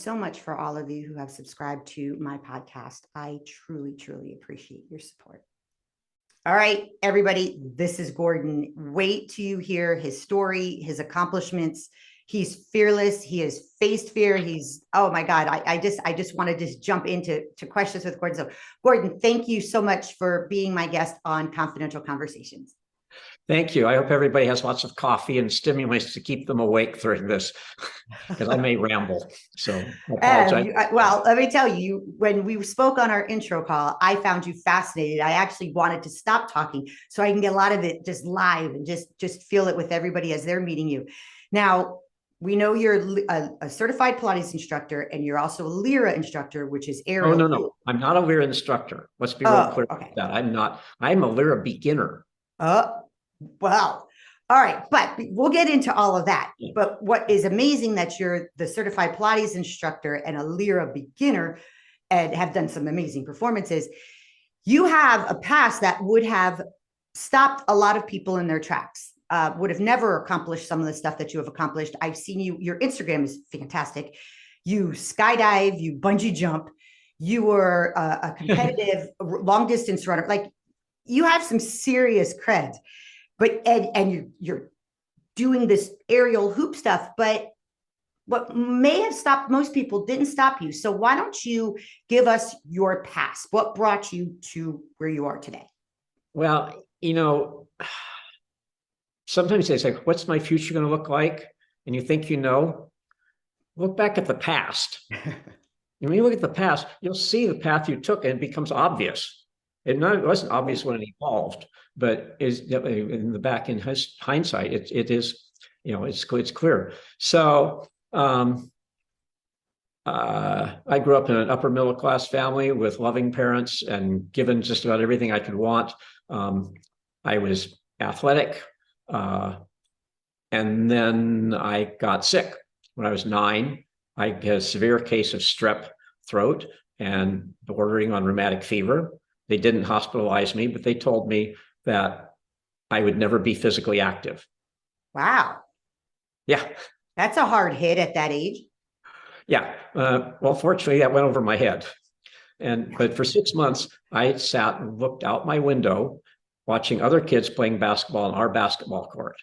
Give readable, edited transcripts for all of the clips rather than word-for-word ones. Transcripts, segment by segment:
so much for all of you who have subscribed to my podcast. I truly, truly appreciate your support. All right, everybody, this is Gordon. Wait till you hear his story, his accomplishments. He's fearless. He has faced fear. He's, oh my God, I just want to just jump into questions with Gordon. So Gordon, thank you so much for being my guest on Confidential Conversations. Thank you. I hope everybody has lots of coffee and stimulants to keep them awake during this, because I may ramble. So I apologize. Well, let me tell you, when we spoke on our intro call, I found you fascinated. I actually wanted to stop talking so I can get a lot of it just live and just feel it with everybody as they're meeting you. Now, we know you're a certified Pilates instructor, and you're also a Lyra instructor, which is aerial. Oh, no. I'm not a Lyra instructor. Let's be real clear about that. I'm not. I'm a Lyra beginner. Wow. All right. But we'll get into all of that. But what is amazing that you're the certified Pilates instructor and a Lyra beginner and have done some amazing performances. You have a past that would have stopped a lot of people in their tracks, would have never accomplished some of the stuff that you have accomplished. I've seen you, your Instagram is fantastic. You skydive, you bungee jump, you were a competitive long distance runner. Like, you have some serious cred, but and you're doing this aerial hoop stuff, but what may have stopped most people didn't stop you. So why don't you give us your past? What brought you to where you are today? Well, sometimes they say, what's my future going to look like? And you think, look back at the past. And when you look at the past, you'll see the path you took, and it becomes obvious. It wasn't obvious when it evolved, but is in the back in hindsight, it is, it's clear. So I grew up in an upper middle class family with loving parents and given just about everything I could want. I was athletic, and then I got sick when I was 9. I had a severe case of strep throat and bordering on rheumatic fever. They didn't hospitalize me, but they told me that I would never be physically active. Wow. Yeah. That's a hard hit at that age. Yeah. Well, fortunately, that went over my head. But for 6 months, I sat and looked out my window, watching other kids playing basketball on our basketball court,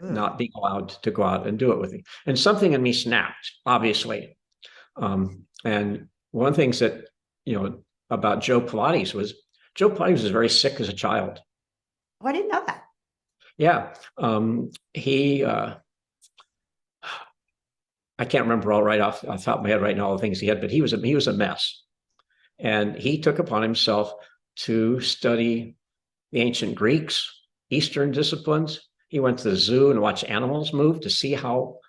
not being allowed to go out and do it with me. And something in me snapped, obviously. And one of the things that, about Joe Pilates was very sick as a child. Oh, I didn't know that. Yeah. I can't remember all right off the top of my head right now all the things he had, but he was a mess. And he took upon himself to study the ancient Greeks, Eastern disciplines. He went to the zoo and watched animals move to see how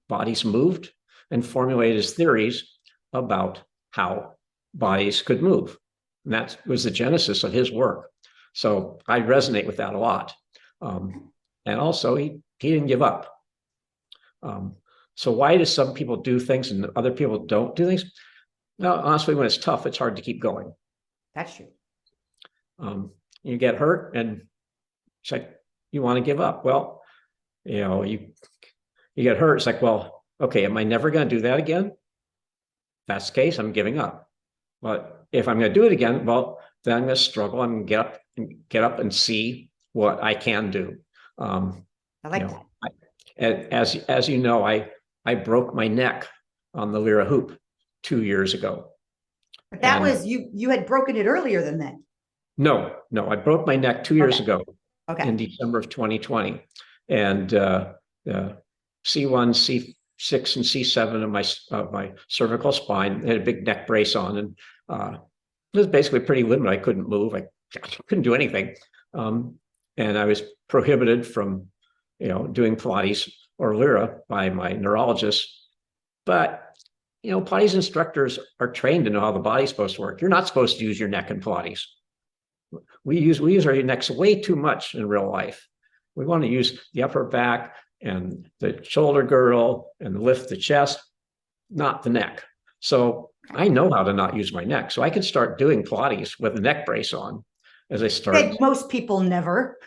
bodies moved and formulated his theories about how bodies could move. And that was the genesis of his work. So I resonate with that a lot. And also, he didn't give up. So why do some people do things and other people don't do things? Well, honestly, when it's tough, it's hard to keep going. That's true. You get hurt and it's like, you want to give up. Well, you get hurt. It's like, well, okay, am I never going to do that again? If that's the case, I'm giving up. But if I'm going to do it again, well, then I'm going to struggle. I'm going to get up and see what I can do. I like that. As you know, I broke my neck on the Lyra hoop 2 years ago. But that was you had broken it earlier than that. No, I broke my neck 2 years ago. Okay. In December of 2020, and C1, C6, and C7 of my cervical spine. I had a big neck brace on, and it was basically pretty limited. I couldn't move. I couldn't do anything, and I was prohibited from, doing Pilates or Lyra by my neurologist. But Pilates instructors are trained to know how the body's supposed to work. You're not supposed to use your neck in Pilates. We use our necks way too much in real life. We want to use the upper back and the shoulder girdle and lift the chest, not the neck. So I know how to not use my neck. So I can start doing Pilates with a neck brace on as I start. Most people never.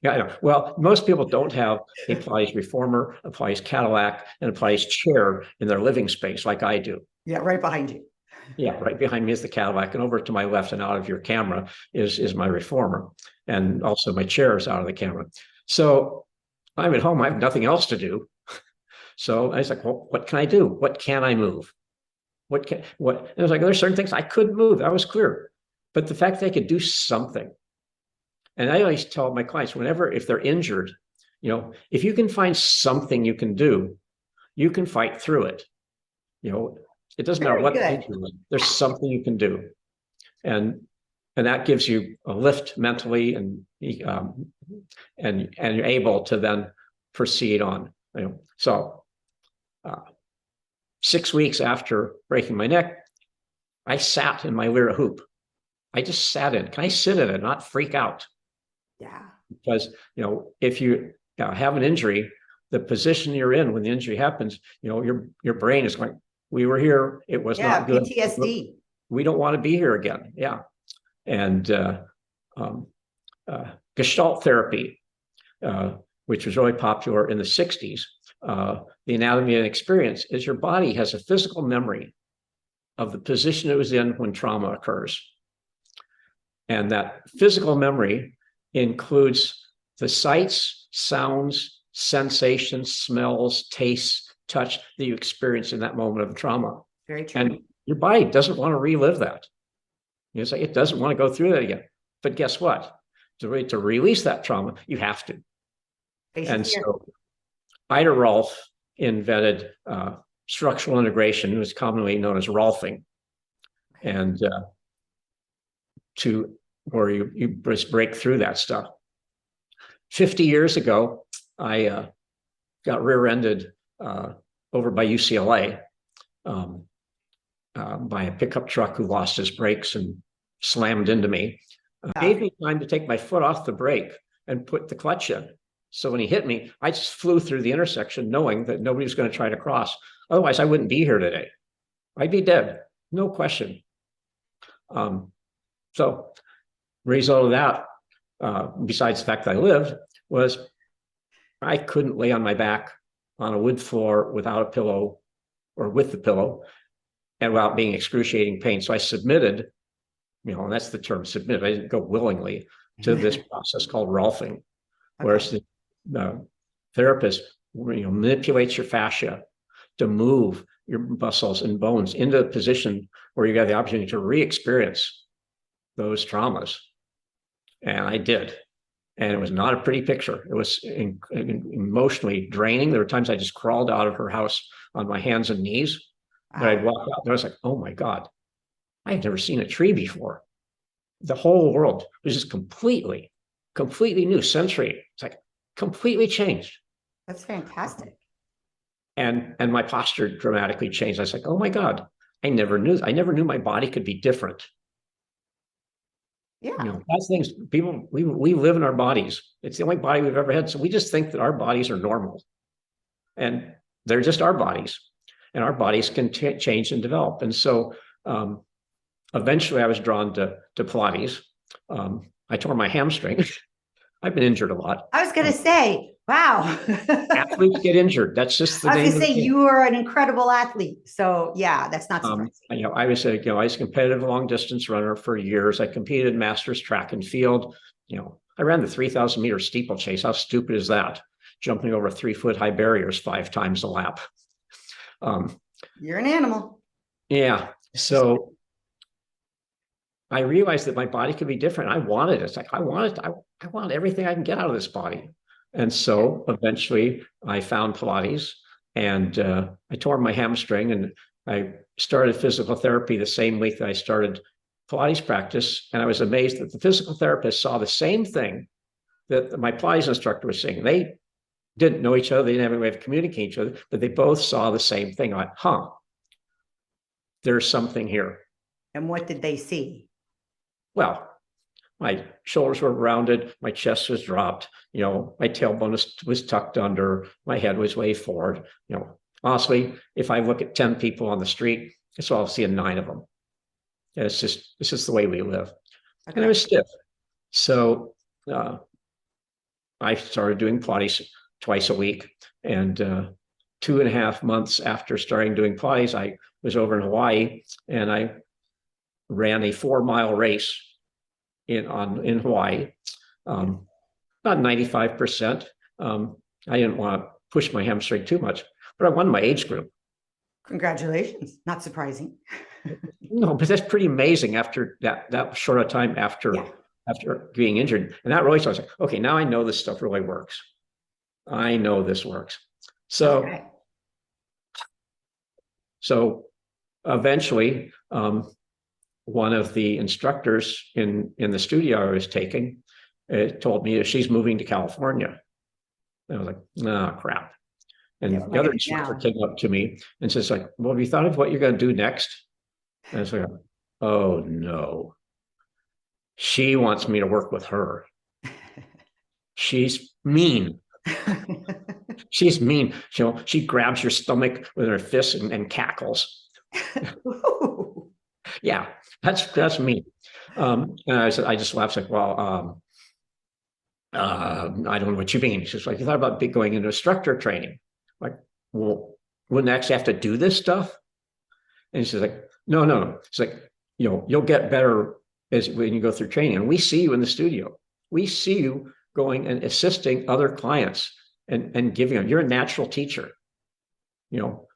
Yeah, I know. Well, most people don't have a Pilates reformer, a Pilates Cadillac, and a Pilates chair in their living space like I do. Yeah, right behind you. Yeah, right behind me is the Cadillac, and over to my left and out of your camera is my reformer, and also my chair is out of the camera. So I'm at home. I have nothing else to do. So I was like, well, what can I do? What can I move? What? And I was like, there's certain things I couldn't move. That was clear. But the fact that I could do something. And I always tell my clients, whenever, if they're injured, if you can find something you can do, you can fight through it. It doesn't matter what there's something you can do. And that gives you a lift mentally, and you're able to then proceed on. So 6 weeks after breaking my neck, I sat in my Lyra hoop. I just sat in. Can I sit in it, not freak out? Yeah. Because if you have an injury, the position you're in when the injury happens, your brain is going, we were here, it was not good. PTSD. We don't want to be here again. Yeah. And Gestalt therapy, which was really popular in the 60s, the anatomy and experience is your body has a physical memory of the position it was in when trauma occurs. And that physical memory includes the sights, sounds, sensations, smells, tastes, touch that you experience in that moment of trauma. Very true. And your body doesn't want to relive that. It's like it doesn't want to go through that again. But guess what? To release that trauma, you have to. And so Ida Rolf invented structural integration. It was commonly known as Rolfing. And where you just break through that stuff. 50 years ago, I got rear-ended over by UCLA by a pickup truck who lost his brakes and slammed into me. Gave me time to take my foot off the brake and put the clutch in. So when he hit me, I just flew through the intersection knowing that nobody was going to try to cross. Otherwise, I wouldn't be here today. I'd be dead, no question. So result of that, besides the fact that I lived, was I couldn't lay on my back on a wood floor without a pillow or with the pillow and without being excruciating pain. So I submitted, and that's the term, submit. I didn't go willingly to this process called Rolfing, whereas the therapist manipulates your fascia to move your muscles and bones into a position where you got the opportunity to re-experience those traumas. And I did. And it was not a pretty picture. It was emotionally draining. There were times I just crawled out of her house on my hands and knees. But I'd walk out there, I was like, oh my God, I had never seen a tree before. The whole world was just completely new. Sensory. It's like completely changed. That's fantastic. And my posture dramatically changed. I was like, oh my God, I never knew my body could be different. Yeah. That's things people, we live in our bodies. It's the only body we've ever had. So we just think that our bodies are normal, and they're just our bodies, and our bodies can change and develop. And so eventually I was drawn to Pilates. I tore my hamstring. I've been injured a lot. I was going to say, wow. Athletes get injured. That's just the I was name going to say, you are an incredible athlete. So yeah, that's not surprising. I was a competitive long distance runner for years. I competed in masters track and field. I ran the 3,000 meter steeplechase. How stupid is that? Jumping over 3-foot high barriers 5 times a lap. You're an animal. Yeah. So I realized that my body could be different. I wanted it. It's like, I want everything I can get out of this body. And so eventually I found Pilates, and I tore my hamstring, and I started physical therapy the same week that I started Pilates practice. And I was amazed that the physical therapist saw the same thing that my Pilates instructor was seeing. They didn't know each other. They didn't have any way of communicating each other, but they both saw the same thing. I'm like, there's something here. And what did they see? Well, my shoulders were rounded, my chest was dropped, my tailbone was tucked under, my head was way forward. Honestly, if I look at 10 people on the street, so I'll see 9 of them. And it's just the way we live. Okay. And I was stiff. So I started doing Pilates twice a week. And 2.5 months after starting doing Pilates, I was over in Hawaii and I ran a 4-mile race in Hawaii. About 95%. I didn't want to push my hamstring too much, but I won my age group. Congratulations. Not surprising. No, but that's pretty amazing after that short a time after being injured. And that really starts like, okay, now I know this stuff really works. I know this works. So, Okay. so eventually, one of the instructors in the studio I was taking told me that she's moving to California. And I was like, nah, crap. And the other instructor came up to me and says, like, well, have you thought of what you're going to do next? And I was like, oh no. She wants me to work with her. She's mean. She's mean. She grabs your stomach with her fists and cackles. Yeah, that's me. And I said, I just laughed like, well, I don't know what you mean. She's like, you thought about going into instructor training? Like, well, wouldn't I actually have to do this stuff? And she's like, no. It's like, you'll get better when you go through training. And we see you in the studio. We see you going and assisting other clients and giving them. You're a natural teacher.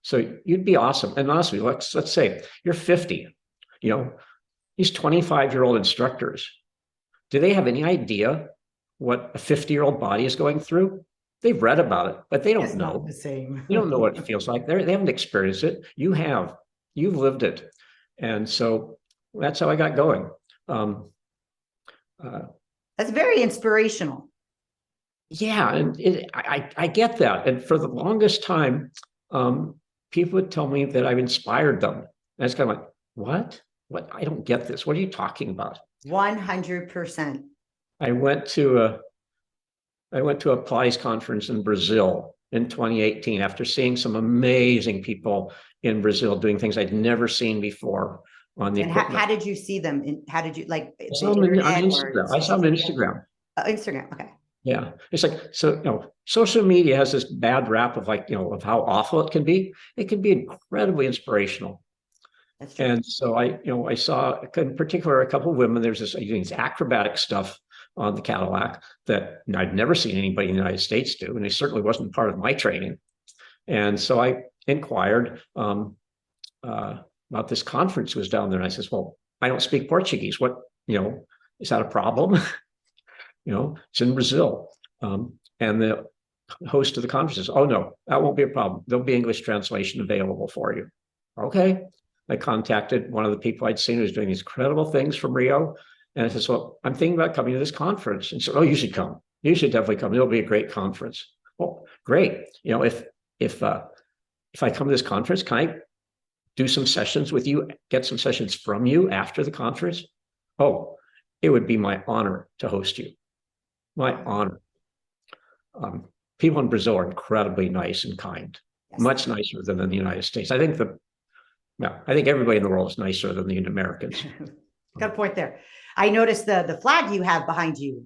So you'd be awesome. And honestly, let's say you're 50. These 25-year-old instructors, do they have any idea what a 50-year-old body is going through? They've read about it, but they don't know. Not the same. You don't know what it feels like. They haven't experienced it. You have. You've lived it. And so that's how I got going. That's very inspirational. Yeah, and I get that. And for the longest time, people would tell me that I've inspired them. And it's kind of like, what? What? I don't get this. What are you talking about? 100%. I went to a Pilates conference in Brazil in 2018 after seeing some amazing people in Brazil doing things I'd never seen before on the equipment. How did you see them? How did you like? I saw them on Instagram. I saw them on Instagram. Instagram. Okay. Yeah. It's like, so, social media has this bad rap of like, of how awful it can be. It can be incredibly inspirational. That's true. And so I saw in particular a couple of women. There's this acrobatic stuff on the Cadillac that I'd never seen anybody in the United States do, and it certainly wasn't part of my training. And so I inquired about this conference that was down there, and I says, well, I don't speak Portuguese. What, is that a problem? It's in Brazil. And the host of the conference says, oh no, that won't be a problem. There'll be English translation available for you. Okay. I contacted one of the people I'd seen who was doing these incredible things from Rio. And I said, well, I'm thinking about coming to this conference. And so, oh, you should come. You should definitely come. It'll be a great conference. Well, great. If I come to this conference, can I do some sessions with you, get some sessions from you after the conference? Oh, it would be my honor to host you. My honor. People in Brazil are incredibly nice and kind, much nicer than in the United States. I think everybody in the world is nicer than the Americans. Got a point there. I noticed the flag you have behind you.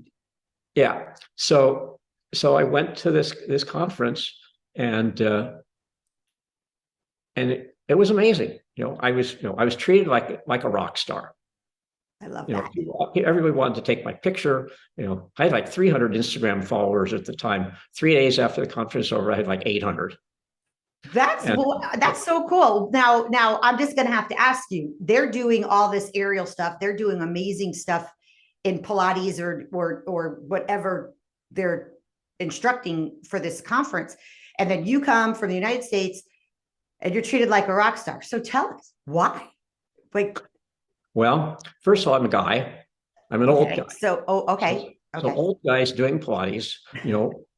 Yeah. So I went to this conference and it was amazing. I was treated like a rock star. I love that. Everybody wanted to take my picture. I had like 300 Instagram followers at the time. 3 days after the conference over, I had like 800. That's so cool. Now I'm just going to have to ask you, they're doing all this aerial stuff. They're doing amazing stuff in Pilates or whatever they're instructing for this conference. And then you come from the United States and you're treated like a rock star. So tell us why. Well, first of all, I'm a guy. I'm an old guy. So, okay. So old guys doing Pilates,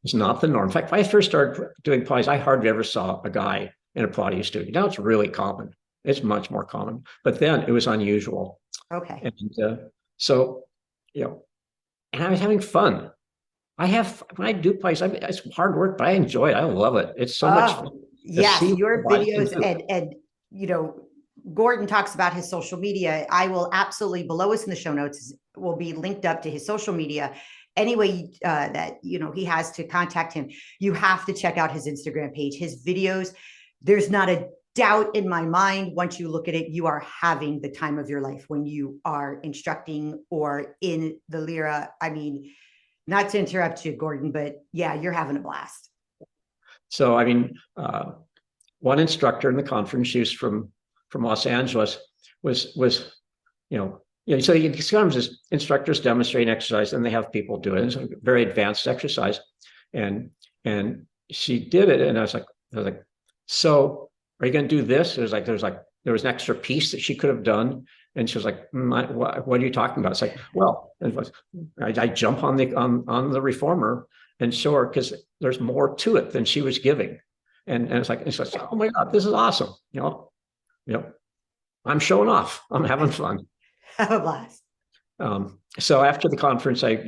is not the norm. In fact, when I first started doing Pilates, I hardly ever saw a guy in a Pilates studio. Now it's really common. It's much more common. But then it was unusual. Okay. And and I was having fun. When I do Pilates, it's hard work, but I enjoy it. I love it. It's so much fun. Yes, your videos and Gordon talks about his social media. I will absolutely, below us in the show notes, will be linked up to his social media. any way that, he has to contact him, you have to check out his Instagram page, his videos. There's not a doubt in my mind. Once you look at it, you are having the time of your life when you are instructing or in the Lyra. I mean, not to interrupt you, Gordon, but yeah, you're having a blast. So, I mean, one instructor in the conference, she was from Los Angeles, was so these conferences, instructors demonstrate exercise and they have people do it. It's a very advanced exercise. And she did it. And I was like, so are you going to do this? There was an extra piece that she could have done. And she was like, what are you talking about? It's like, well, I jump on the reformer and show her, because there's more to it than she was giving. And it's like, oh my God, this is awesome. I'm showing off. I'm having fun. Have a blast. So after the conference, I,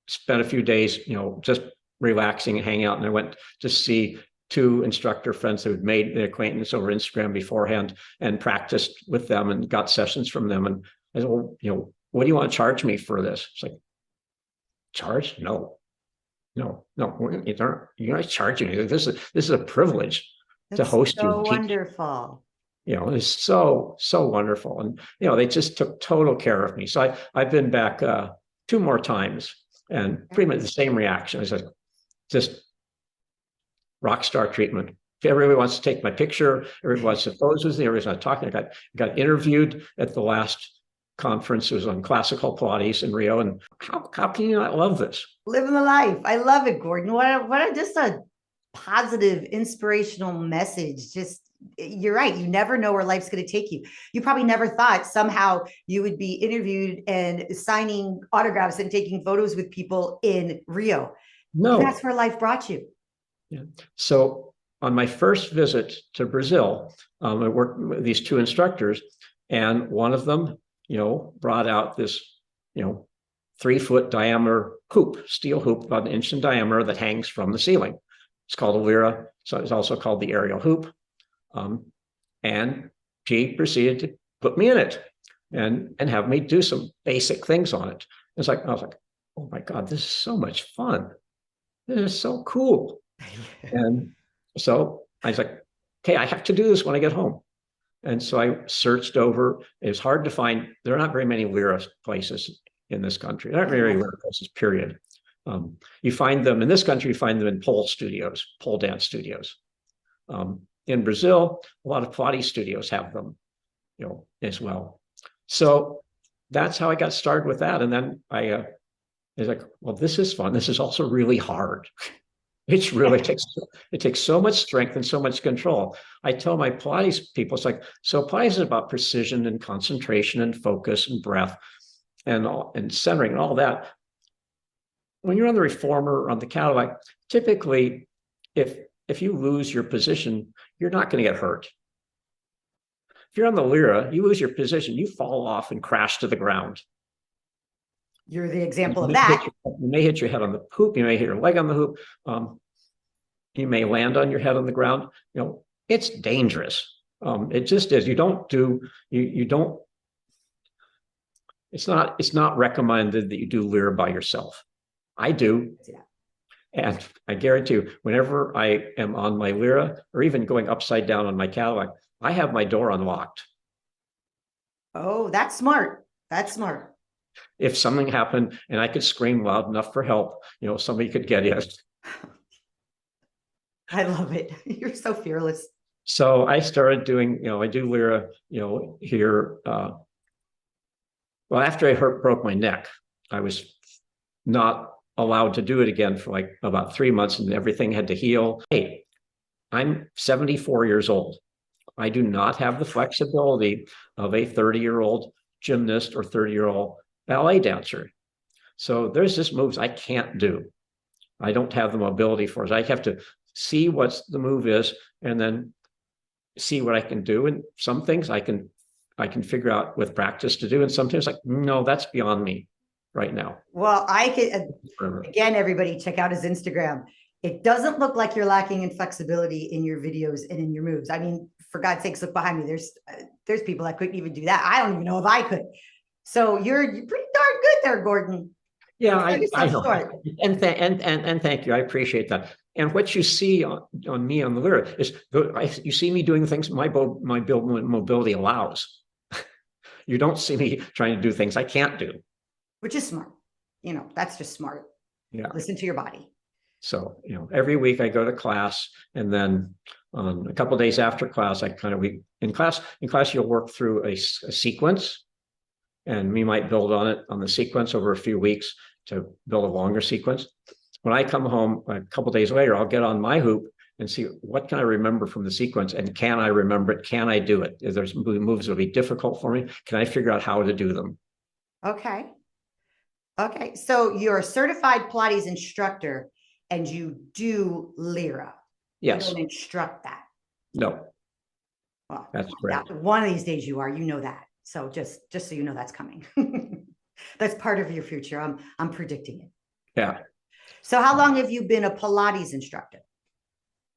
spent a few days, just relaxing and hanging out. And I went to see two instructor friends who had made an acquaintance over Instagram beforehand and practiced with them and got sessions from them. And I said, well, what do you want to charge me for this? It's like, charge? No, you're not charging me. This is a privilege to host you. So wonderful. It's so wonderful. And, they just took total care of me. So I've been back 2 more times and pretty much the same reaction. I said, just rock star treatment. Everybody wants to take my picture. Everybody wants to pose with me. Everybody's not talking. I got interviewed at the last conference. It was on classical Pilates in Rio. And how can you not love this? Living the life. I love it, Gordon. What just a positive, inspirational message. Just, you're right. You never know where life's going to take you. You probably never thought somehow you would be interviewed and signing autographs and taking photos with people in Rio. No. And that's where life brought you. Yeah. So on my first visit to Brazil, I worked with these 2 instructors, and one of them, brought out this, 3-foot diameter hoop, steel hoop, about 1 inch in diameter, that hangs from the ceiling. It's called a Lyra. So it's also called the aerial hoop. And she proceeded to put me in it and have me do some basic things on it. I was like, oh my God, this is so much fun. This is so cool. And so I was like, okay, I have to do this when I get home. And so I searched over. It's hard to find. There are not very many Lyra places in this country. There aren't very Lyra places, period. You find them in this country, you find them in pole dance studios. In Brazil, a lot of Pilates studios have them, as well. So that's how I got started with that. And then I was like, well, this is fun. This is also really hard. It really takes so much strength and so much control. I tell my Pilates people, it's like, so Pilates is about precision and concentration and focus and breath and centering and all that. When you're on the reformer or on the Cadillac, typically, if you lose your position, you're not going to get hurt. If you're on the Lyra, you lose your position, you fall off and crash to the ground. You're the example of that. You may hit your head on the hoop. You may hit your leg on the hoop. You may land on your head on the ground. It's dangerous. It just is. It's not recommended that you do Lyra by yourself. I do. Yeah. And I guarantee you, whenever I am on my Lyra or even going upside down on my Cadillac, I have my door unlocked. Oh, that's smart. That's smart. If something happened and I could scream loud enough for help, somebody could get in. I love it. You're so fearless. So I started doing, I do Lyra, here. Well, after I broke my neck, I was not allowed to do it again for like about 3 months, and everything had to heal. Hey, I'm 74 years old. I do not have the flexibility of a 30-year-old gymnast or 30-year-old ballet dancer. So there's just moves I can't do. I don't have the mobility for it. I have to see what the move is and then see what I can do. And some things I can figure out with practice to do. And sometimes like, no, that's beyond me right now. Well, I can, again, everybody check out his Instagram. It doesn't look like you're lacking in flexibility in your videos and in your moves. I mean, for God's sakes, look behind me. There's people that couldn't even do that. I don't even know if I could. So you're pretty darn good there, Gordon. Yeah, Cut I yourself know. short. And thank you. I appreciate that. And what you see on me on the Lyra is you see me doing things my build mobility allows. You don't see me trying to do things I can't do. Which is smart. You know, that's just smart. Yeah. Listen to your body. So, every week I go to class, and then a couple of days after class, in class you'll work through a sequence, and we might build on the sequence over a few weeks to build a longer sequence. When I come home a couple of days later, I'll get on my hoop and see what can I remember from the sequence, and can I remember it? Can I do it? If there's moves that'll be difficult for me, can I figure out how to do them? Okay. Okay. So you're a certified Pilates instructor and you do Lyra. Yes. You don't instruct that. No. Well, that's correct. one of these days you are, you know that. So just so you know, that's coming. That's part of your future. I'm predicting it. Yeah. So how long have you been a Pilates instructor?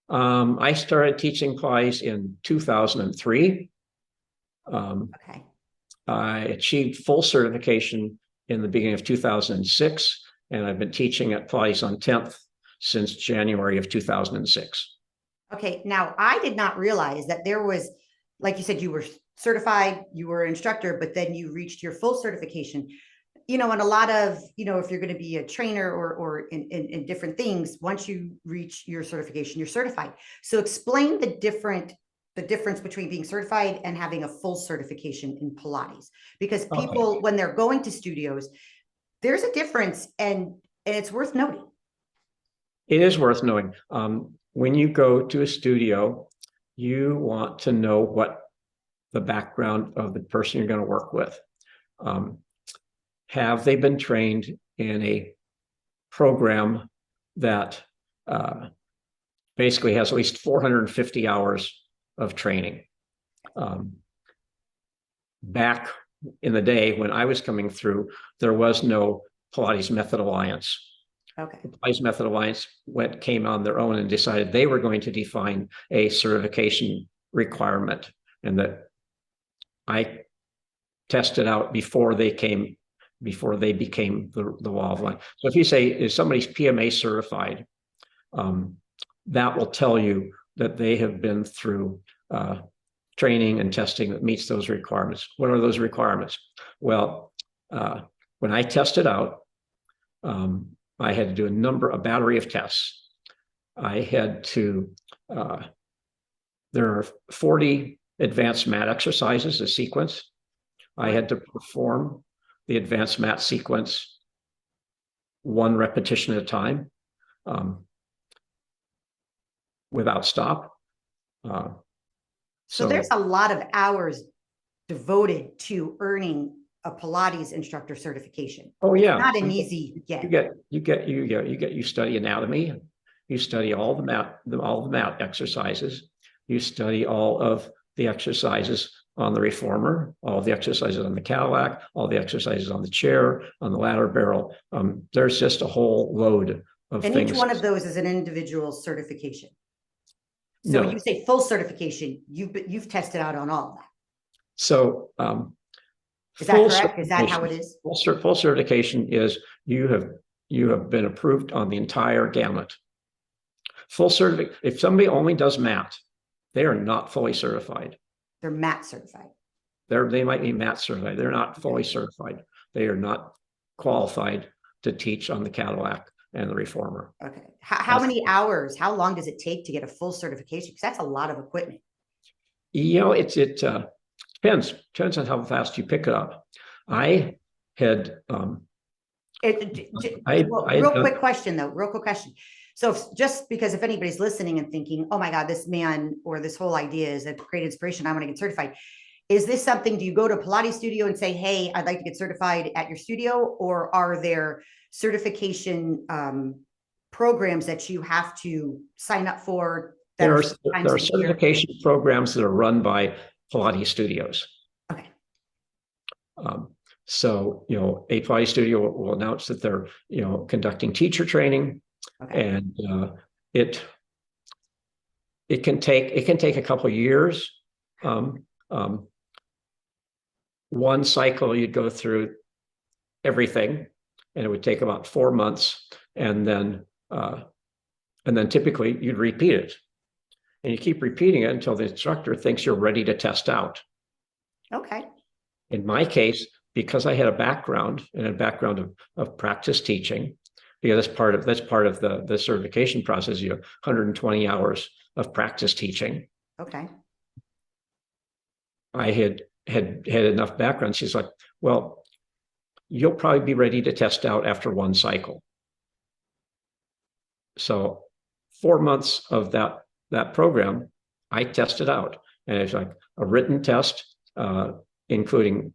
I started teaching Pilates in 2003. Okay. I achieved full certification in the beginning of 2006, and I've been teaching at Pilates on 10th since January of 2006. Okay. Now, I did not realize that there was, like you said, you were certified, you were an instructor, but then you reached your full certification. And a lot of, if you're going to be a trainer or in different things, once you reach your certification, you're certified. So explain the difference between being certified and having a full certification in Pilates, because people, when they're going to studios, there's a difference, and it's worth noting. It is worth knowing. When you go to a studio, you want to know what the background of the person you're going to work with. Have they been trained in a program that basically has at least 450 hours of training? Back in the day when I was coming through, there was no Pilates Method Alliance. Okay. The Pilates Method Alliance came on their own and decided they were going to define a certification requirement, and that I tested out before they became the law of life. So if you say, is somebody's PMA certified, that will tell you that they have been through training and testing that meets those requirements. What are those requirements? Well, when I tested out, I had to do a battery of tests. I had to, there are 40 advanced mat exercises, a sequence. I had to perform the advanced mat sequence one repetition at a time, without stop. So there's a lot of hours devoted to earning a Pilates instructor certification. Oh yeah, it's not an easy get. You study anatomy, you study all the mat exercises, you study all of the exercises on the reformer, all the exercises on the Cadillac, all the exercises on the chair, on the ladder barrel. There's just a whole load of things. And each one of those is an individual certification. So no. When you say full certification, you've tested out on all of that. So is that correct? Is that how it is? Full certification is you have been approved on the entire gamut. Full certificate. If somebody only does mat, they are not fully certified. They're mat certified. They might be mat certified. They're not fully certified. They are not qualified to teach on the Cadillac and the reformer. Okay. How many hours? How long does it take to get a full certification? Because that's a lot of equipment. It depends on how fast you pick it up. I had real quick question. So just because if anybody's listening and thinking, oh my God, this man or this whole idea is a great inspiration, I want to get certified. Is this something, do you go to a Pilates studio and say, hey, I'd like to get certified at your studio? Or are there certification programs that you have to sign up for? There are certification programs that are run by Pilates studios. Okay. So, a Pilates studio will announce that they're, conducting teacher training. Okay. And it can take a couple of years. One cycle you'd go through everything. and it would take about 4 months, and then typically you'd repeat it, and you keep repeating it until the instructor thinks you're ready to test out. Okay. In my case, because I had a background of practice teaching, because that's part of the certification process, 120 hours of practice teaching. Okay. I had enough background. She's like, well, you'll probably be ready to test out after 1 cycle. So 4 months of that program, I tested out, and it's like a written test, including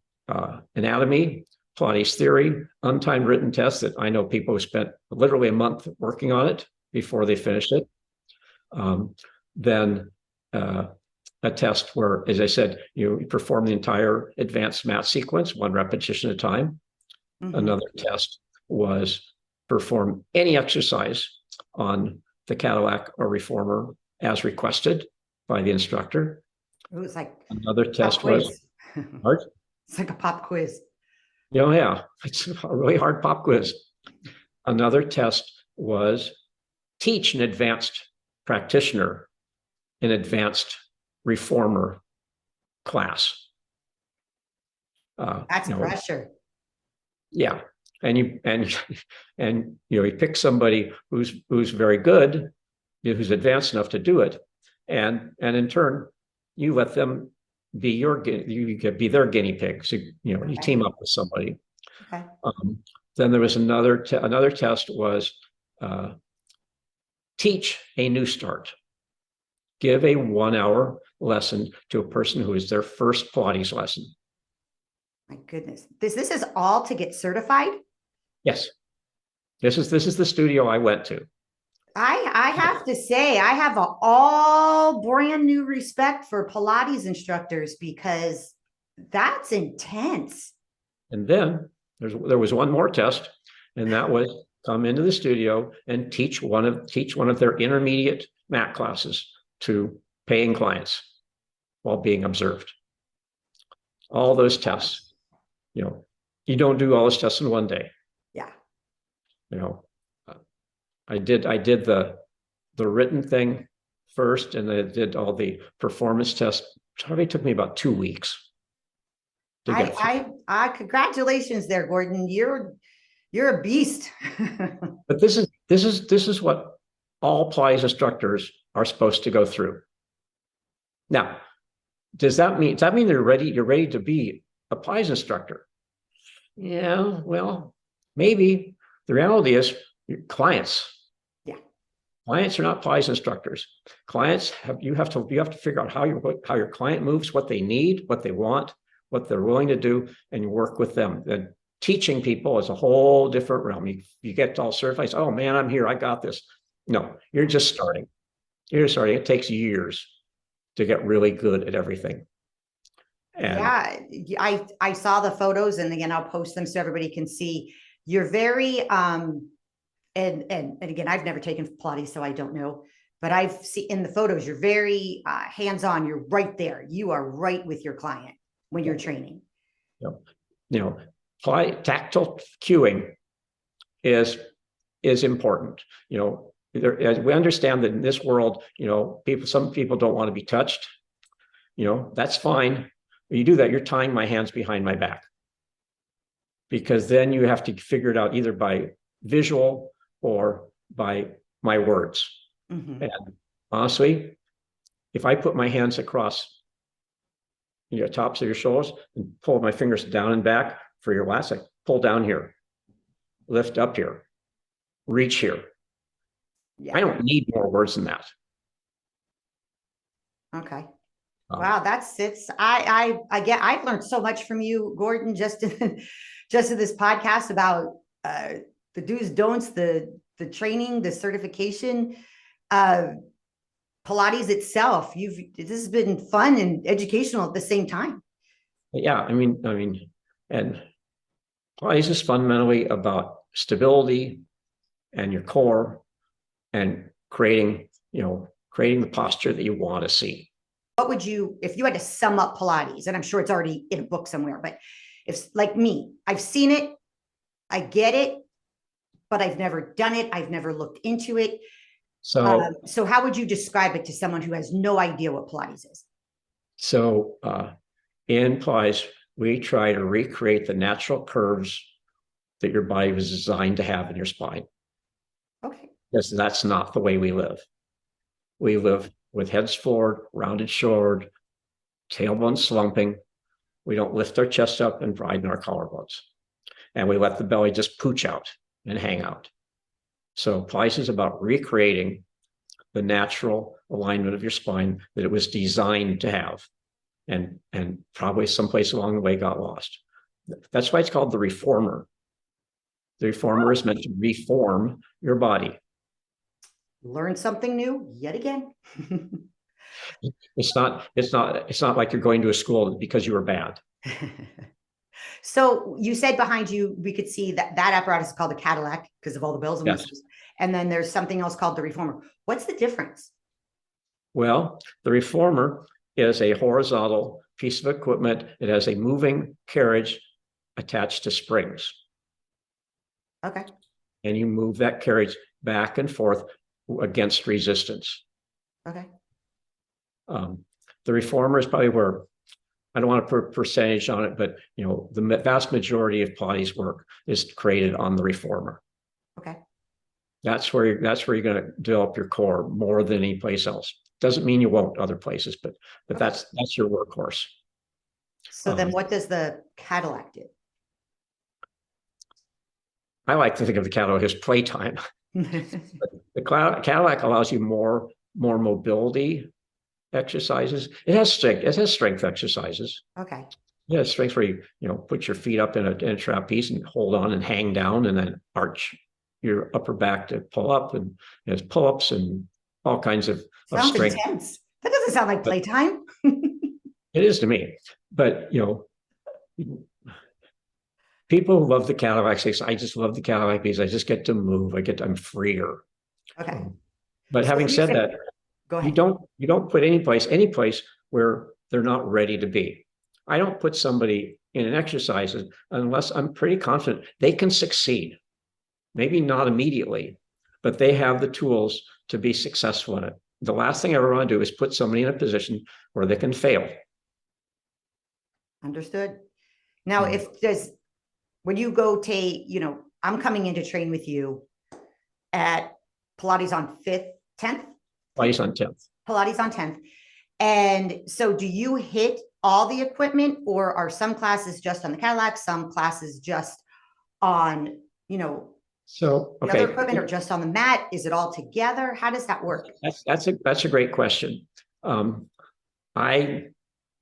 anatomy, Pilates theory, untimed written tests that I know people who spent literally a month working on it before they finished it. Then a test where, as I said, you perform the entire advanced mat sequence, 1 repetition at a time. Mm-hmm. Another test was perform any exercise on the Cadillac or Reformer as requested by the instructor. It was like another test was hard. It's like a pop quiz. Oh, yeah, it's a really hard pop quiz. Another test was teach an advanced practitioner an advanced reformer class. That's pressure. Yeah, and you pick somebody who's very good, who's advanced enough to do it, and in turn you let them be be their guinea pig. So you team up with somebody. Okay. Then there was another test was teach a new start. Give a 1-hour lesson to a person who is their first Pilates lesson. My goodness, this is all to get certified? Yes, this is the studio I went to. I have to say, I have all brand new respect for Pilates instructors, because that's intense. And then there was one more test, and that was come into the studio and teach one of their intermediate mat classes to paying clients while being observed. All those tests, you don't do all those tests in one day. Yeah. I did the written thing first, and I did all the performance tests. Probably took me about 2 weeks. Congratulations there, Gordon. You're a beast. But this is what all Pilates instructors are supposed to go through. Now, does that mean you're ready to be a Pilates instructor? Yeah, well, maybe. The reality is your clients. Yeah. Clients are not Pilates instructors. Clients you have to figure out how your client moves, what they need, what they want, what they're willing to do, and you work with them. And teaching people is a whole different realm. You get all certified. Oh man, I'm here. I got this. No, you're just starting. It takes years to get really good at everything. And yeah, I saw the photos, and again, I'll post them so everybody can see. You're very and again, I've never taken Pilates, so I don't know, but I've seen in the photos, you're very hands-on. You're right there. You are right with your client when you're training. Tactile cueing is important. We understand that in this world, some people don't want to be touched. That's fine. When you do that, you're tying my hands behind my back, because then you have to figure it out either by visual or by my words. Mm-hmm. And honestly, if I put my hands across your tops of your shoulders and pull my fingers down and back for your last, like pull down here, lift up here, reach here. Yeah. I don't need more words than that. Okay. Wow, that's it. I've learned so much from you, Gordon, just in this podcast about the do's, don'ts, the training, the certification, Pilates itself. This has been fun and educational at the same time. Yeah, I mean, and Pilates is fundamentally about stability and your core and creating the posture that you want to see. What would you, if you had to sum up Pilates, and I'm sure it's already in a book somewhere, but if, like me, I've seen it, I get it, but I've never done it. I've never looked into it. So, So how would you describe it to someone who has no idea what Pilates is? so in Pilates, we try to recreate the natural curves that your body was designed to have in your spine. Okay. Because that's not the way we live. We live with heads forward, rounded shouldered, tailbone slumping. We don't lift our chest up and widen our collarbones. And we let the belly just pooch out and hang out. So Pilates is about recreating the natural alignment of your spine that it was designed to have. And probably someplace along the way got lost. That's why it's called the reformer. The reformer is meant to reform your body. Learn something new yet again. It's not like you're going to a school because you were bad. So you said behind you, we could see that apparatus is called the Cadillac because of all the bells and whistles. And then there's something else called the reformer. What's the difference? Well, the reformer is a horizontal piece of equipment. It has a moving carriage attached to springs. Okay. And you move that carriage back and forth against resistance. Okay. The reformer is probably where, I don't want to put a percentage on it, but the vast majority of Pilates work is created on the reformer. Okay. That's where you're going to develop your core more than any place else. Doesn't mean you won't other places, but okay. That's your workhorse. So then what does the Cadillac do? I like to think of the Cadillac as playtime. The Cadillac allows you more mobility exercises. It has strength exercises. Okay. Yeah, strength where you put your feet up in a trapeze and hold on and hang down and then arch your upper back to pull up, and there's pull-ups and all kinds of strength. Intense. That doesn't sound like playtime. It is to me, but people who love the Cadillac say, I just love the Cadillac because I just get to move. I'm freer. Okay. But so having said that, go ahead. You don't put any place where they're not ready to be. I don't put somebody in an exercise unless I'm pretty confident they can succeed. Maybe not immediately, but they have the tools to be successful in it. The last thing I ever want to do is put somebody in a position where they can fail. Understood. Now, when you go to, I'm coming in to train with you at Pilates on 10th? Pilates on 10th. Pilates on 10th. And so do you hit all the equipment, or are some classes just on the Cadillac, some classes just on, so okay, other equipment, or just on the mat? Is it all together? How does that work? That's a great question. I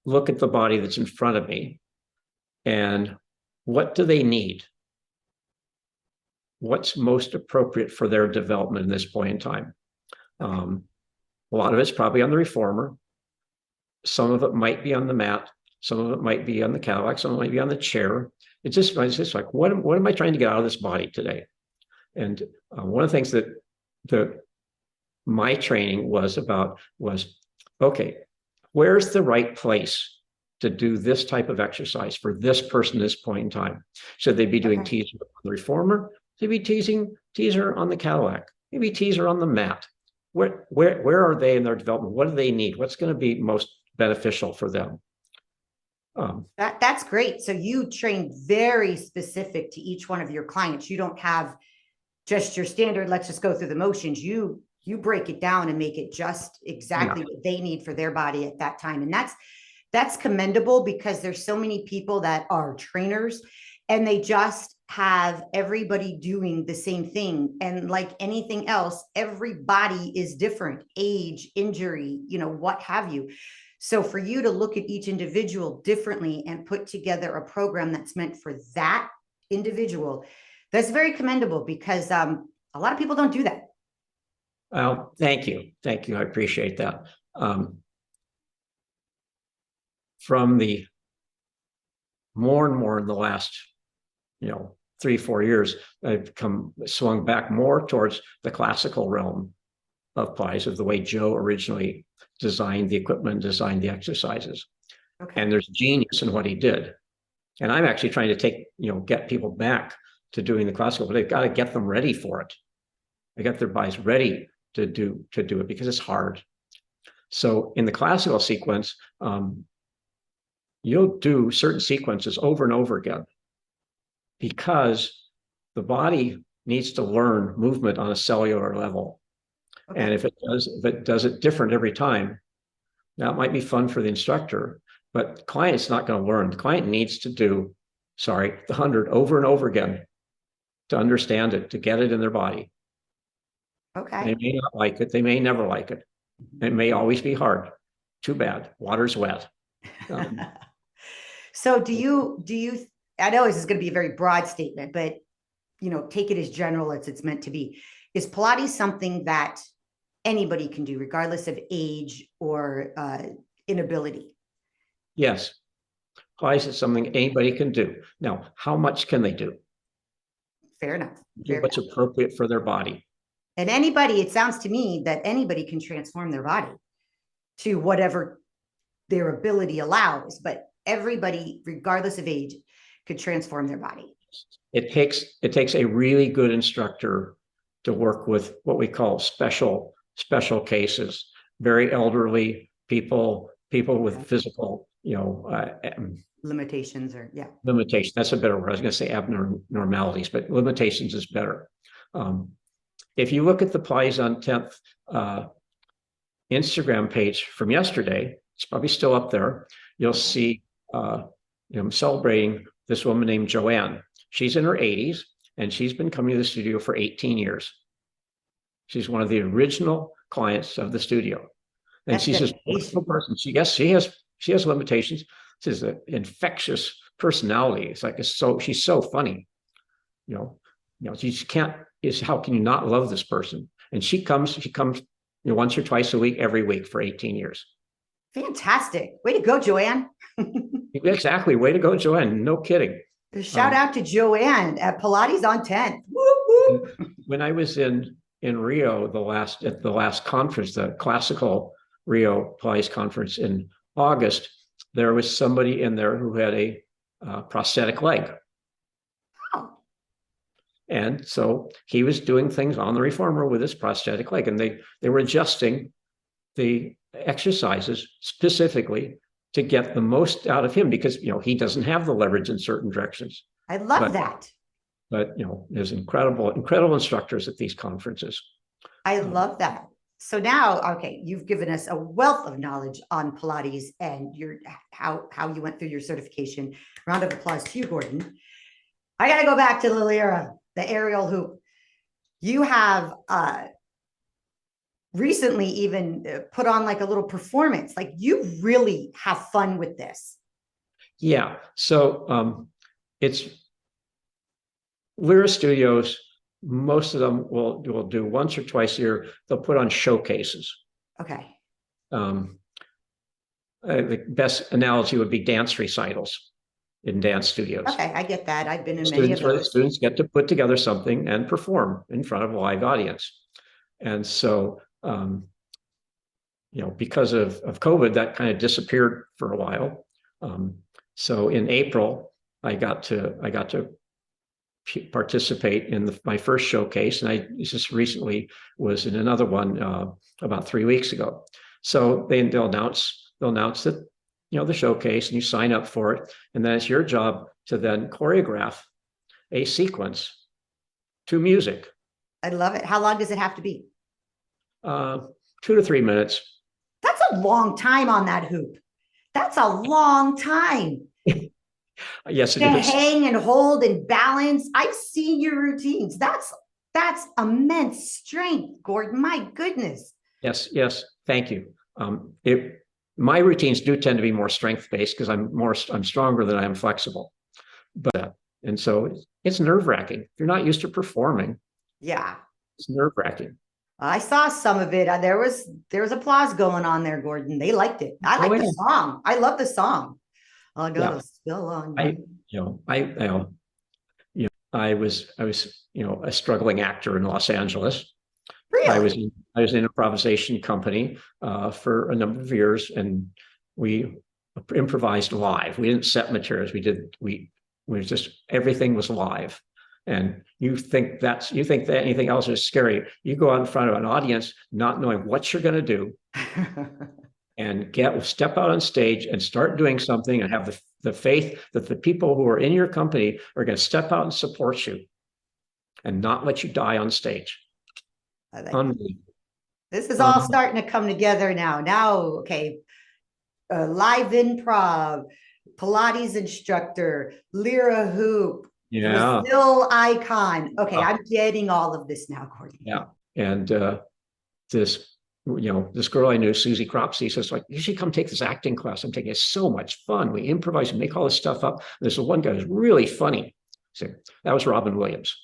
look at the body that's in front of me and what do they need? What's most appropriate for their development in this point in time? A lot of it's probably on the reformer. Some of it might be on the mat. Some of it might be on the Cadillac. Some of it might be on the chair. It's just like, what am I trying to get out of this body today? And one of the things that my training was about was, okay, where's the right place to do this type of exercise for this person at this point in time? Should they be doing teaser on the reformer? Should they be teaser on the Cadillac? Maybe teaser on the mat. Where are they in their development? What do they need? What's going to be most beneficial for them? That's great. So you train very specific to each one of your clients. You don't have just your standard, let's just go through the motions. You break it down and make it just exactly what they need for their body at that time. And that's commendable, because there's so many people that are trainers and they just have everybody doing the same thing. And like anything else, everybody is different, age, injury, what have you. So for you to look at each individual differently and put together a program that's meant for that individual, that's very commendable, because a lot of people don't do that. Well, thank you. Thank you. I appreciate that. From the more and more in the last, 3-4 years, I've swung back more towards the classical realm of Pilates, of the way Joe originally designed the equipment, designed the exercises. Okay. And there's genius in what he did. And I'm actually trying to get people back to doing the classical, but they've got to get them ready for it. They got their bodies ready to do it because it's hard. So in the classical sequence, you'll do certain sequences over and over again because the body needs to learn movement on a cellular level. Okay. And if it does it different every time, that might be fun for the instructor, but the client's not going to learn. The client needs to do, the 100 over and over again to understand it, to get it in their body. Okay. They may not like it. They may never like it. It may always be hard. Too bad. Water's wet. So do you, I know this is going to be a very broad statement, but take it as general as it's meant to be. Is Pilates something that anybody can do regardless of age or inability? Yes. Pilates is something anybody can do. Now, how much can they do? Fair enough. Do what's appropriate for their body. And anybody, it sounds to me that anybody can transform their body to whatever their ability allows, but everybody, regardless of age, could transform their body. It takes a really good instructor to work with what we call special cases, very elderly people with physical, limitations limitations. That's a better word. I was going to say abnormalities, but limitations is better. If you look at the Pilates on 10th Instagram page from yesterday, it's probably still up there. You'll see I'm celebrating this woman named Joanne. She's in her 80s, and she's been coming to the studio for 18 years. She's one of the original clients of the studio. And she's a wonderful person. She has limitations. She's an infectious personality. It's like she's so funny. You just can't. How can you not love this person? And she comes once or twice a week, every week for 18 years. Fantastic. Way to go, Joanne. Exactly. Way to go, Joanne. No kidding. Shout out to Joanne at Pilates on 10th. When I was in Rio, at the last conference, the classical Rio Pilates conference in August, there was somebody in there who had a prosthetic leg. Oh. And so he was doing things on the reformer with his prosthetic leg, and they were adjusting the exercises specifically to get the most out of him because he doesn't have the leverage in certain directions. I love that. But there's incredible instructors at these conferences. I love that. So now, okay, you've given us a wealth of knowledge on Pilates and how you went through your certification. Round of applause to you, Gordon. I got to go back to the Lyra, the aerial hoop. You have recently even put on like a little performance. Like you really have fun with this. Yeah. So it's Lyra Studios. Most of them will do once or twice a year. They'll put on showcases. Okay. The best analogy would be dance recitals in dance studios. Okay, I get that. I've been in many of those. Students get to put together something and perform in front of a live audience. And so, because of COVID, that kind of disappeared for a while. So in April, I got to participate in my first showcase, and I just recently was in another one about 3 weeks ago. So they'll announce that the showcase, and you sign up for it, and then it's your job to then choreograph a sequence to music. I love it. How long does it have to be? 2 to 3 minutes. That's a long time on that hoop. That's a long time. Yes, it to is. Hang and hold and balance. I've seen your routines. That's immense strength, Gordon. My goodness. Yes. Thank you. My routines do tend to be more strength-based because I'm stronger than I am flexible. But and so it's nerve-wracking. If you're not used to performing, yeah, it's nerve-wracking. I saw some of it. There was applause going on there, Gordon. They liked it. I like the song. I love the song. I got a spill on you. I was a struggling actor in Los Angeles. Really? I was in an improvisation company for a number of years, and we improvised live. We didn't set materials. Everything was live. and you think that anything else is scary. You go out in front of an audience not knowing what you're going to do, and step out on stage and start doing something, and have the faith that the people who are in your company are going to step out and support you and not let you die on stage. This is all starting to come together now. Okay. Live improv, Pilates instructor, Lyra hoop, Brazil icon. Okay, I'm getting all of this now, Gordon. Yeah, and this girl I knew, Susie Cropsey, says, like, you should come take this acting class I'm taking. It's so much fun. We improvise and make all this stuff up. There's one guy who's really funny. So that was Robin Williams.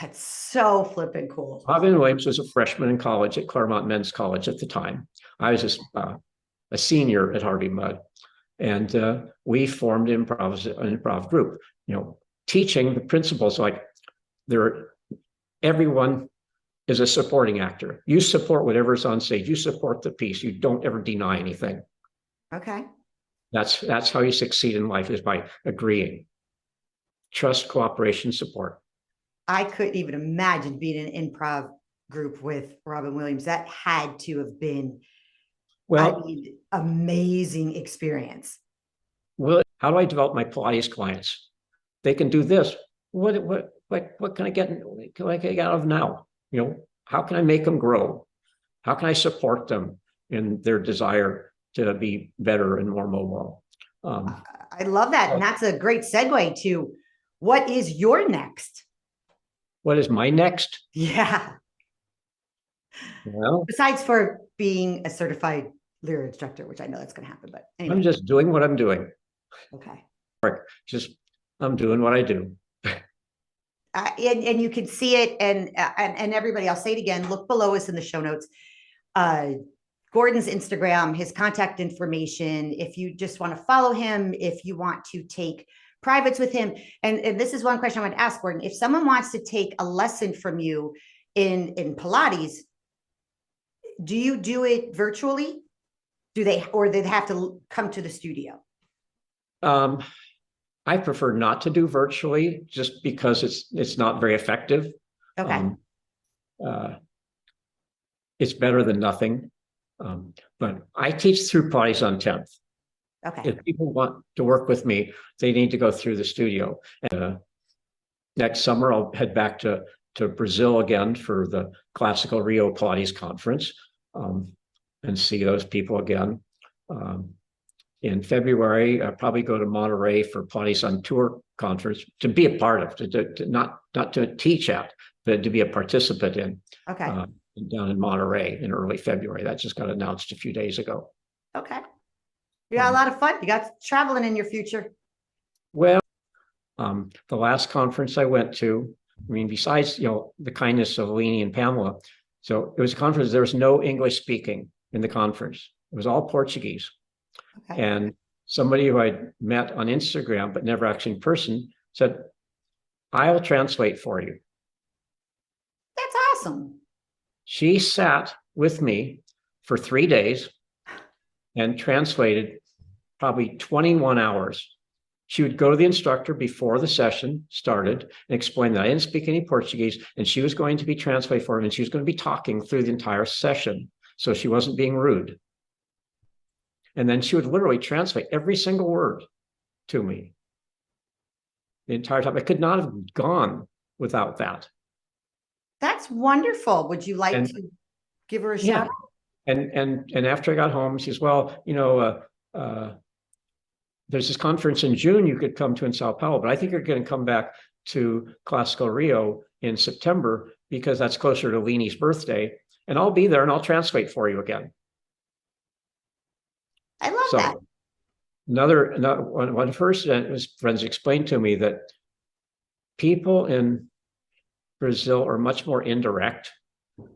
That's so flippin' cool. Robin Williams was a freshman in college at Claremont Men's College at the time. I was just a senior at Harvey Mudd, and we formed an improv group, teaching the principles, like everyone is a supporting actor. You support whatever's on stage. You support the piece. You don't ever deny anything. Okay. That's how you succeed in life, is by agreeing. Trust, cooperation, support. I couldn't even imagine being in an improv group with Robin Williams. That had to have been amazing experience. Well, how do I develop my Pilates clients? They can do this. What can I get out of now? How can I make them grow? How can I support them in their desire to be better and more mobile? I love that. And that's a great segue to, what is your next? What is my next? Yeah. Well, besides for being a certified Lyra instructor, which I know that's going to happen, but anyway. I'm just doing what I'm doing. Okay. I'm doing what I do. And you can see it, and everybody, I'll say it again, look below us in the show notes. Gordon's Instagram, his contact information, if you just want to follow him, if you want to take privates with him. And this is one question I want to ask, Gordon. If someone wants to take a lesson from you in Pilates, do you do it virtually? Do they have to come to the studio? I prefer not to do virtually, just because it's not very effective. Okay. It's better than nothing. But I teach through Pilates on 10th. Okay. If people want to work with me, they need to go through the studio. And next summer, I'll head back to Brazil again for the Classical Rio Pilates Conference, and see those people again. In February, I'll probably go to Monterey for Pilates on Tour conference to be a part of, not to teach at, but to be a participant in. Okay. Down in Monterey in early February. That just got announced a few days ago. Okay. You got a lot of fun. You got traveling in your future. Well, the last conference I went to, besides, the kindness of Aline and Pamela, so it was a conference, there was no English speaking in the conference. It was all Portuguese. Okay. And somebody who I'd met on Instagram, but never actually in person, said, I'll translate for you. That's awesome. She sat with me for 3 days and translated probably 21 hours. She would go to the instructor before the session started and explain that I didn't speak any Portuguese, and she was going to be translating for him, and she was going to be talking through the entire session. So she wasn't being rude. And then she would literally translate every single word to me the entire time. I could not have gone without that. That's wonderful. Would you like to give her a shout out? And after I got home, she says, well, there's this conference in June you could come to in Sao Paulo, but I think you're going to come back to Classical Rio in September because that's closer to Lini's birthday. And I'll be there and I'll translate for you again. I love that. One of her friends explained to me that people in Brazil are much more indirect.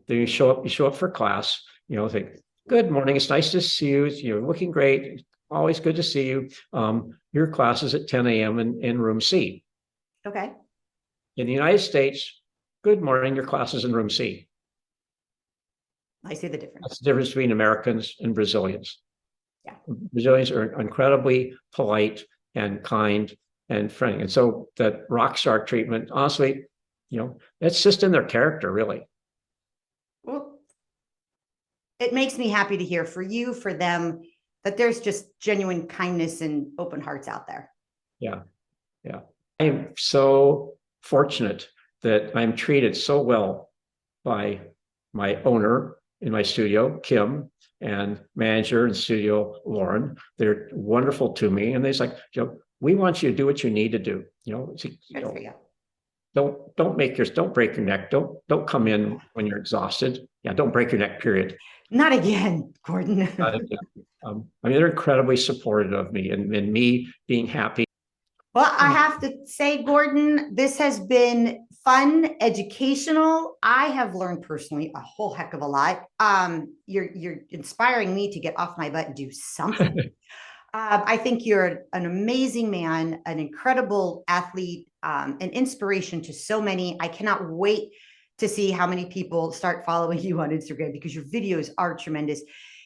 Then you show up for class, think, good morning, it's nice to see you, you're looking great, always good to see you. Your class is at 10 a.m. in room C. Okay. In the United States, good morning, your class is in room C. I see the difference. That's the difference between Americans and Brazilians. Yeah. Brazilians are incredibly polite and kind and friendly. And so that rock star treatment, honestly, it's just in their character, really. Well, it makes me happy to hear for you, for them, that there's just genuine kindness and open hearts out there. Yeah. Yeah. I am so fortunate that I'm treated so well by my owner in my studio, Kim, and manager in studio, Lauren. They're wonderful to me. And they're like, we want you to do what you need to do. Don't break your neck. Don't come in when you're exhausted. Yeah, don't break your neck, period. Not again, Gordon. They're incredibly supportive of me and me being happy. Well, I have to say, Gordon, this has been fun, educational. I have learned personally a whole heck of a lot. You're inspiring me to get off my butt and do something. I think you're an amazing man, an incredible athlete, an inspiration to so many. I cannot wait to see how many people start following you on Instagram, because your videos are tremendous.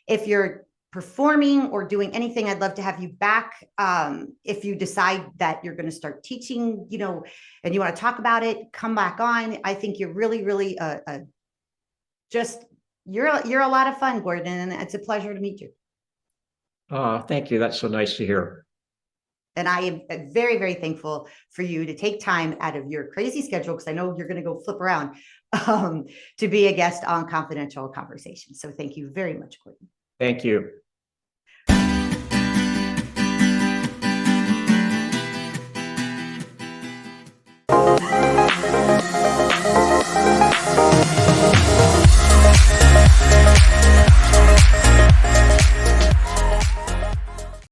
If you're performing or doing anything, I'd love to have you back. If you decide that you're going to start teaching, and you want to talk about it, come back on. I think you're really, really you're a lot of fun, Gordon, and it's a pleasure to meet you. Thank you. That's so nice to hear. And I am very, very thankful for you to take time out of your crazy schedule, because I know you're going to go flip around, to be a guest on Confidential Conversations. So thank you very much, Gordon. Thank you.